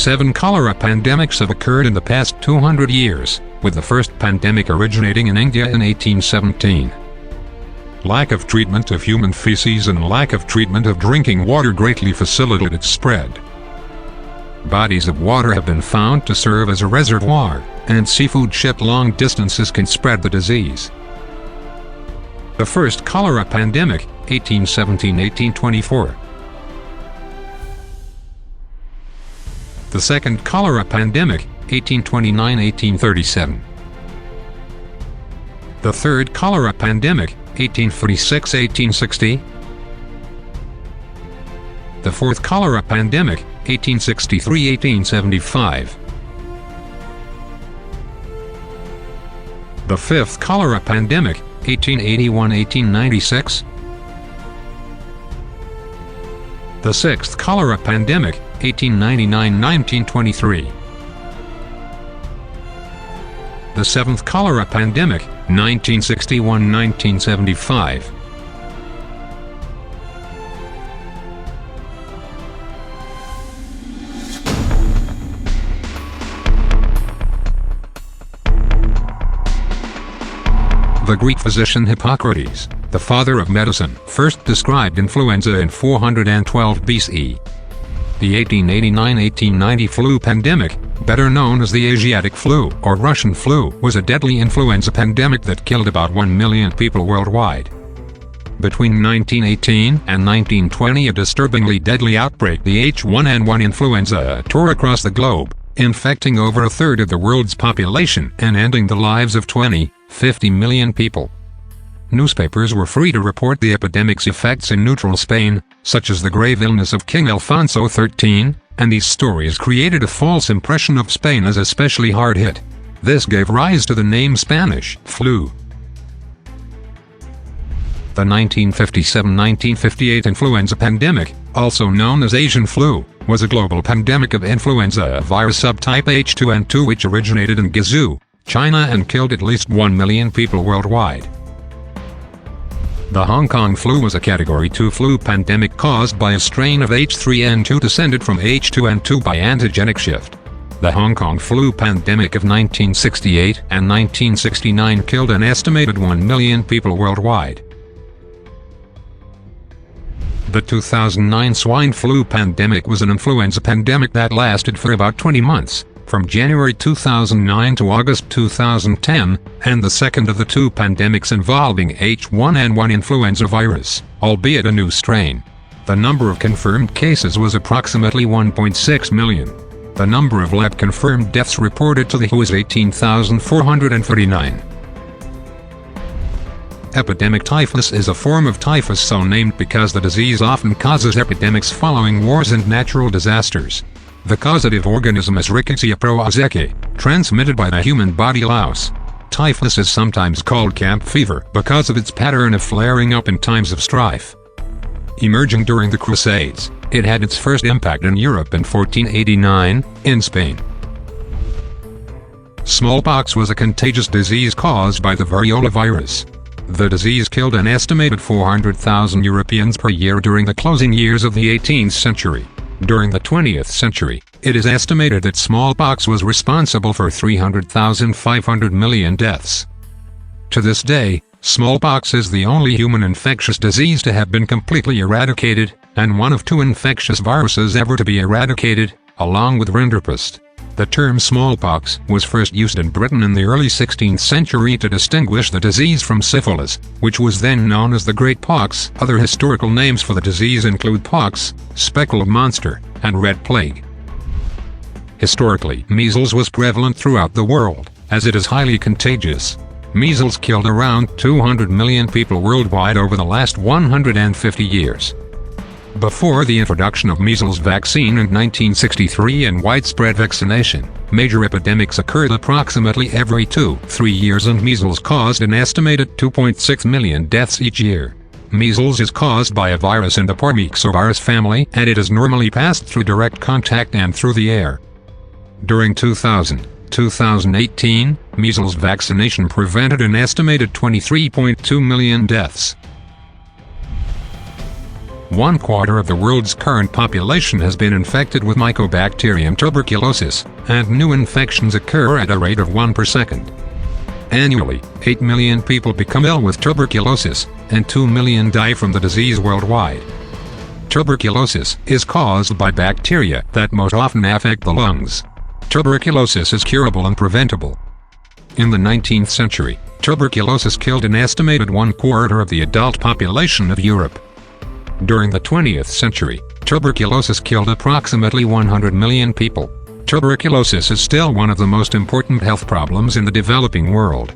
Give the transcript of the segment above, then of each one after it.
7 cholera pandemics have occurred in the past 200 years, with the first pandemic originating in India in 1817. Lack of treatment of human feces and lack of treatment of drinking water greatly facilitated its spread. Bodies of water have been found to serve as a reservoir, and seafood shipped long distances can spread the disease. The first cholera pandemic, 1817-1824. The second cholera pandemic, 1829-1837. The third cholera pandemic, 1846-1860. The fourth cholera pandemic, 1863-1875. The fifth cholera pandemic, 1881-1896. The sixth cholera pandemic, 1899-1923. The seventh cholera pandemic, 1961-1975. The Greek physician Hippocrates, the father of medicine, first described influenza in 412 BCE. The 1889-1890 flu pandemic, better known as the Asiatic flu or Russian flu, was a deadly influenza pandemic that killed about 1 million people worldwide. Between 1918 and 1920, a disturbingly deadly outbreak, the H1N1 influenza, tore across the globe, infecting over a third of the world's population and ending the lives of 50 million people. Newspapers were free to report the epidemic's effects in neutral Spain, such as the grave illness of King Alfonso XIII, and these stories created a false impression of Spain as especially hard hit. This gave rise to the name Spanish flu. The 1957-1958 influenza pandemic, also known as Asian flu, was a global pandemic of influenza virus subtype H2N2 which originated in Guizhou, China and killed at least 1 million people worldwide. The Hong Kong flu was a Category 2 flu pandemic caused by a strain of H3N2 descended from H2N2 by antigenic shift. The Hong Kong flu pandemic of 1968 and 1969 killed an estimated 1 million people worldwide. The 2009 swine flu pandemic was an influenza pandemic that lasted for about 20 months, from January 2009 to August 2010, and the second of the two pandemics involving H1N1 influenza virus, albeit a new strain. The number of confirmed cases was approximately 1.6 million. The number of lab-confirmed deaths reported to the WHO is 18,439. Epidemic typhus is a form of typhus so named because the disease often causes epidemics following wars and natural disasters. The causative organism is Rickettsia prowazekii, transmitted by the human body louse. Typhus is sometimes called camp fever because of its pattern of flaring up in times of strife. Emerging during the Crusades, it had its first impact in Europe in 1489, in Spain. Smallpox was a contagious disease caused by the variola virus. The disease killed an estimated 400,000 Europeans per year during the closing years of the 18th century. During the 20th century, it is estimated that smallpox was responsible for 300,500 million deaths. To this day, smallpox is the only human infectious disease to have been completely eradicated, and one of two infectious viruses ever to be eradicated, along with rinderpest. The term smallpox was first used in Britain in the early 16th century to distinguish the disease from syphilis, which was then known as the Great Pox. Other historical names for the disease include pox, speckled monster, and red plague. Historically, measles was prevalent throughout the world, as it is highly contagious. Measles killed around 200 million people worldwide over the last 150 years. Before the introduction of measles vaccine in 1963 and widespread vaccination, major epidemics occurred approximately every 2-3 years and measles caused an estimated 2.6 million deaths each year. Measles is caused by a virus in the Paramyxovirus family and it is normally passed through direct contact and through the air. During 2018, measles vaccination prevented an estimated 23.2 million deaths. 1/4 of the world's current population has been infected with Mycobacterium tuberculosis, and new infections occur at a rate of 1 per second. Annually, 8 million people become ill with tuberculosis, and 2 million die from the disease worldwide. Tuberculosis is caused by bacteria that most often affect the lungs. Tuberculosis is curable and preventable. In the 19th century, tuberculosis killed an estimated 1/4 of the adult population of Europe. During the 20th century, tuberculosis killed approximately 100 million people. Tuberculosis is still one of the most important health problems in the developing world.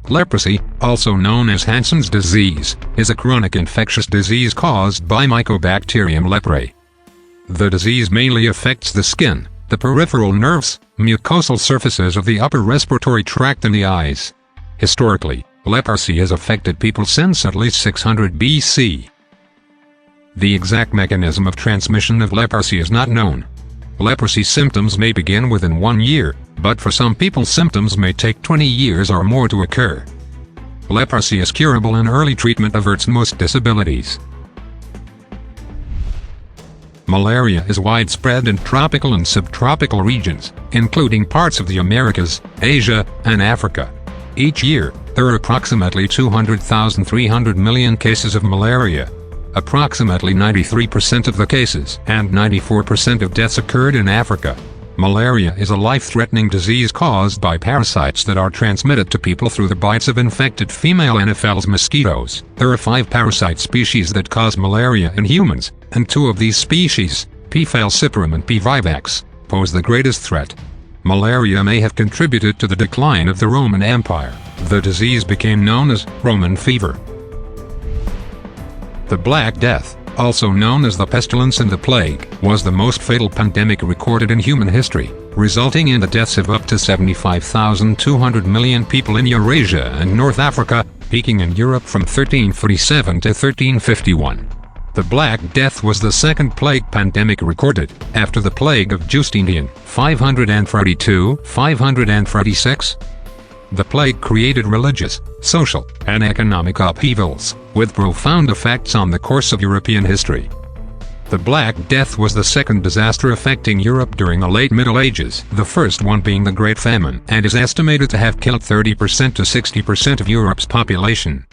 Leprosy, also known as Hansen's disease, is a chronic infectious disease caused by Mycobacterium leprae. The disease mainly affects the skin, the peripheral nerves, mucosal surfaces of the upper respiratory tract and the eyes. Historically, leprosy has affected people since at least 600 BC. The exact mechanism of transmission of leprosy is not known. Leprosy symptoms may begin within 1 year, but for some people symptoms may take 20 years or more to occur. Leprosy is curable and early treatment averts most disabilities. Malaria is widespread in tropical and subtropical regions, including parts of the Americas, Asia, and Africa. Each year, there are approximately 200,300 million cases of malaria. Approximately 93% of the cases and 94% of deaths occurred in Africa. Malaria is a life-threatening disease caused by parasites that are transmitted to people through the bites of infected female Anopheles mosquitoes. There are 5 parasite species that cause malaria in humans, and 2 of these species, P. falciparum and P. vivax, pose the greatest threat. Malaria may have contributed to the decline of the Roman Empire. The disease became known as Roman fever. The Black Death, also known as the pestilence and the plague, was the most fatal pandemic recorded in human history, resulting in the deaths of up to 75,200 million people in Eurasia and North Africa, peaking in Europe from 1347 to 1351. The Black Death was the second plague pandemic recorded, after the plague of Justinian, 532-536. The plague created religious, social, and economic upheavals, with profound effects on the course of European history. The Black Death was the second disaster affecting Europe during the late Middle Ages, the first one being the Great Famine, and is estimated to have killed 30% to 60% of Europe's population.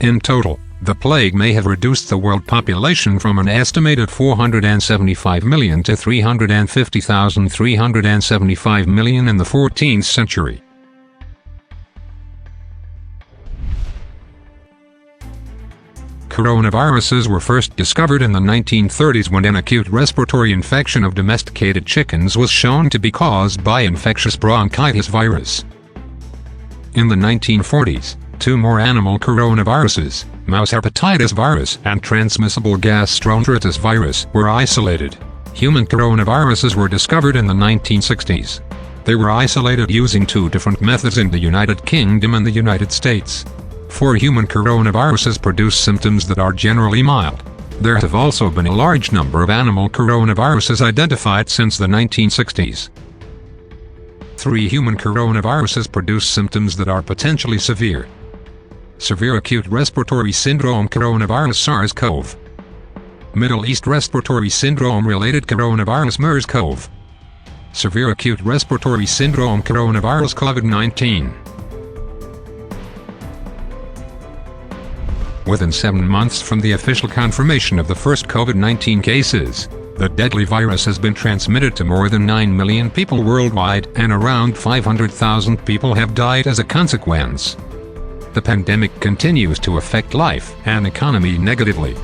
In total, the plague may have reduced the world population from an estimated 475 million to 350,375 million in the 14th century. Coronaviruses were first discovered in the 1930s when an acute respiratory infection of domesticated chickens was shown to be caused by infectious bronchitis virus. In the 1940s, 2 more animal coronaviruses, mouse hepatitis virus and transmissible gastroenteritis virus, were isolated. Human coronaviruses were discovered in the 1960s. They were isolated using 2 different methods in the United Kingdom and the United States. 4 human coronaviruses produce symptoms that are generally mild. There have also been a large number of animal coronaviruses identified since the 1960s. 3 human coronaviruses produce symptoms that are potentially severe. Severe acute respiratory syndrome coronavirus SARS-CoV. Middle East respiratory syndrome related coronavirus MERS-CoV. Severe acute respiratory syndrome coronavirus COVID-19. Within 7 months from the official confirmation of the first COVID-19 cases, the deadly virus has been transmitted to more than 9 million people worldwide, and around 500,000 people have died as a consequence. The pandemic continues to affect life and economy negatively.